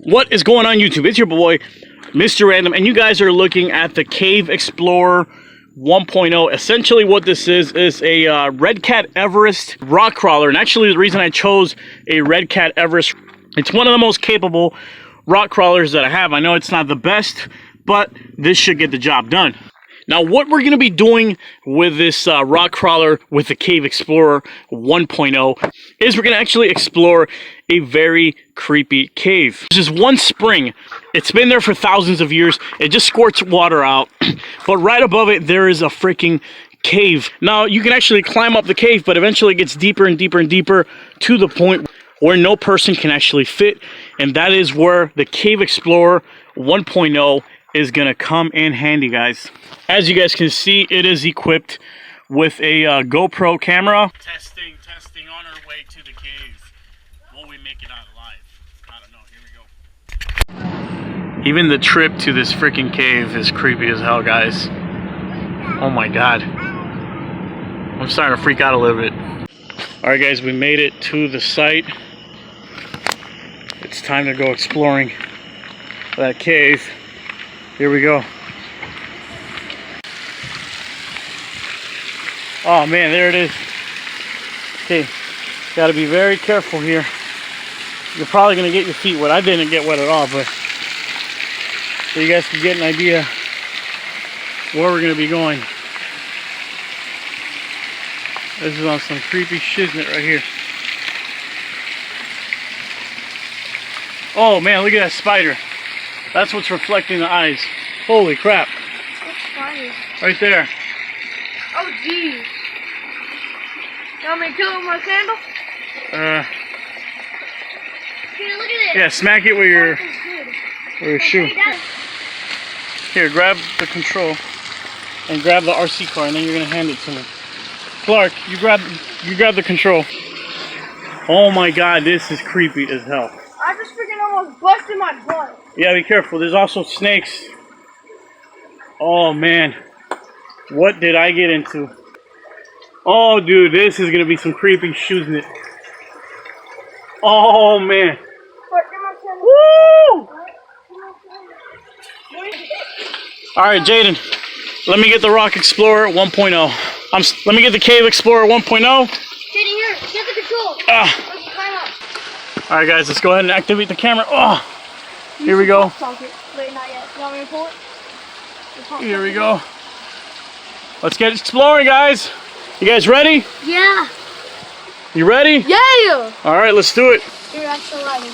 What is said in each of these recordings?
What is going on YouTube? It's your boy, Mr. Random, and you guys are looking at the Cave Explorer 1.0. Essentially what this is a Red Cat Everest rock crawler. And actually the reason I chose a Red Cat Everest, it's one of the most capable rock crawlers that I have. I know it's not the best, but this should get the job done. Now, what we're going to be doing with this rock crawler with the Cave Explorer 1.0 is we're going to actually explore a very creepy cave. There's this one spring. It's been there for thousands of years. It just squirts water out. But right above it, there is a freaking cave. Now, you can actually climb up the cave, but eventually it gets deeper and deeper and deeper to the point where no person can actually fit. And that is where the Cave Explorer 1.0 is going to come in handy, guys. As you guys can see, it is equipped with a GoPro camera. Testing on our way to the cave. Will we make it out alive? I don't know. Here we go. Even the trip to this freaking cave is creepy as hell, guys. Oh my god. I'm starting to freak out a little bit. Alright guys, we made it to the site. It's time to go exploring that cave. Here we go. Oh man, there it is. Okay, gotta be very careful here. You're probably gonna get your feet wet. I didn't get wet at all, but so you guys can get an idea where we're gonna be going. This is on some creepy shiznit right here. Oh man, look at that spider. That's what's reflecting the eyes. Holy crap. That's funny. Right there. Oh geez. You want me to kill it with my candle? Here, look at it. Yeah, smack it with your shoe. Here, grab the control and grab the RC car, and then you're gonna hand it to me. Clark, you grab the control. Oh my god, this is creepy as hell. I just freaking almost busted my butt. Yeah, be careful. There's also snakes. Oh man, what did I get into? Oh dude, this is gonna be some creepy shiznit. Oh man. Woo! Alright, Jaden, let me get the Rock Explorer 1.0. Let me get the Cave Explorer 1.0. Jaden, here, get the control. Let's climb up. Alright guys, let's go ahead and activate the camera. Oh, here we go. Wait, not yet. You want me to pull it? Here we go. Let's get exploring, guys. You guys ready? Yeah. You ready? Yeah. Alright, let's do it. You're actually lighting.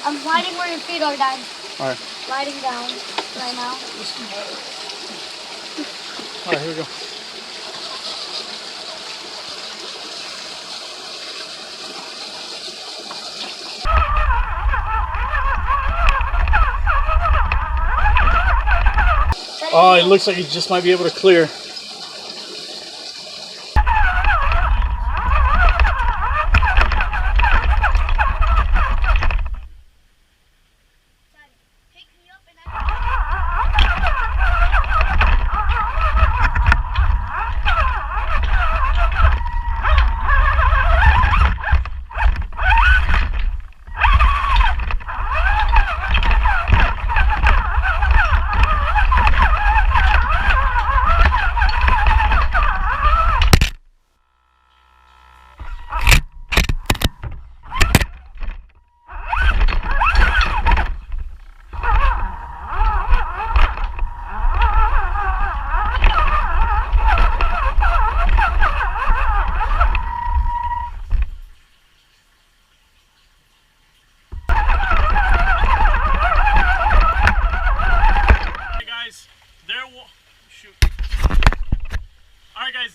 I'm sliding where your feet are, Dad. Alright. Sliding down right now. Alright, here we go. Oh, it looks like you just might be able to clear.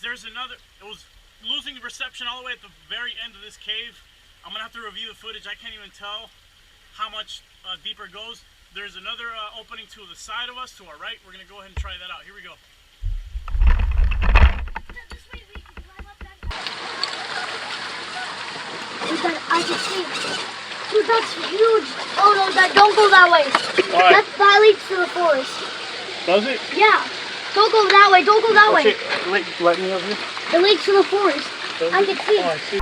There's another. It was losing reception all the way at the very end of this cave. I'm gonna have to review the footage. I can't even tell how much deeper it goes. There's another opening to the side of us, to our right. We're gonna go ahead and try that out. Here we go. I can see. Dude, that's huge. Oh no, don't go that way. Right. That leads to the forest. Does it? Yeah. Don't go that way. Don't go that way. Let me over here. It leads to the forest. I can see. Oh, I see.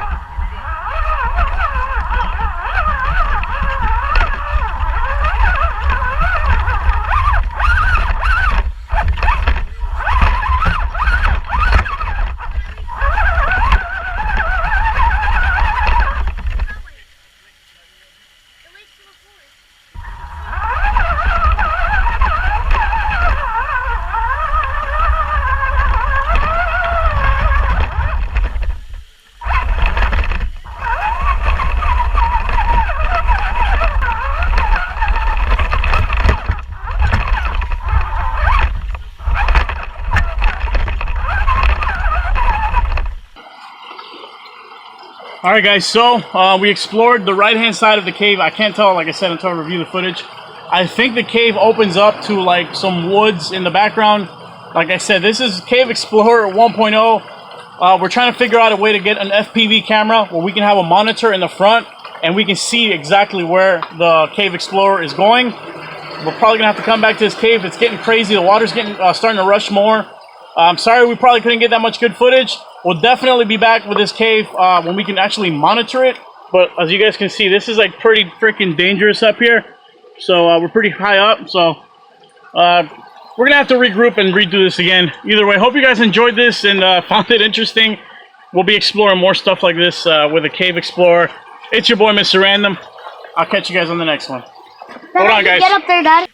All right, guys. So we explored the right-hand side of the cave. I can't tell, like I said, until I review the footage. I think the cave opens up to like some woods in the background. Like I said, this is Cave Explorer 1.0. We're trying to figure out a way to get an FPV camera where we can have a monitor in the front and we can see exactly where the Cave Explorer is going. We're probably gonna have to come back to this cave. It's getting crazy. The water's getting starting to rush more. I'm sorry we probably couldn't get that much good footage. We'll definitely be back with this cave when we can actually monitor it. But as you guys can see, this is like pretty freaking dangerous up here. So we're pretty high up. So we're gonna have to regroup and redo this again. Either way, hope you guys enjoyed this and found it interesting. We'll be exploring more stuff like this with a Cave Explorer. It's your boy, Mr. Random. I'll catch you guys on the next one. Hold on, guys. Get up there, Daddy.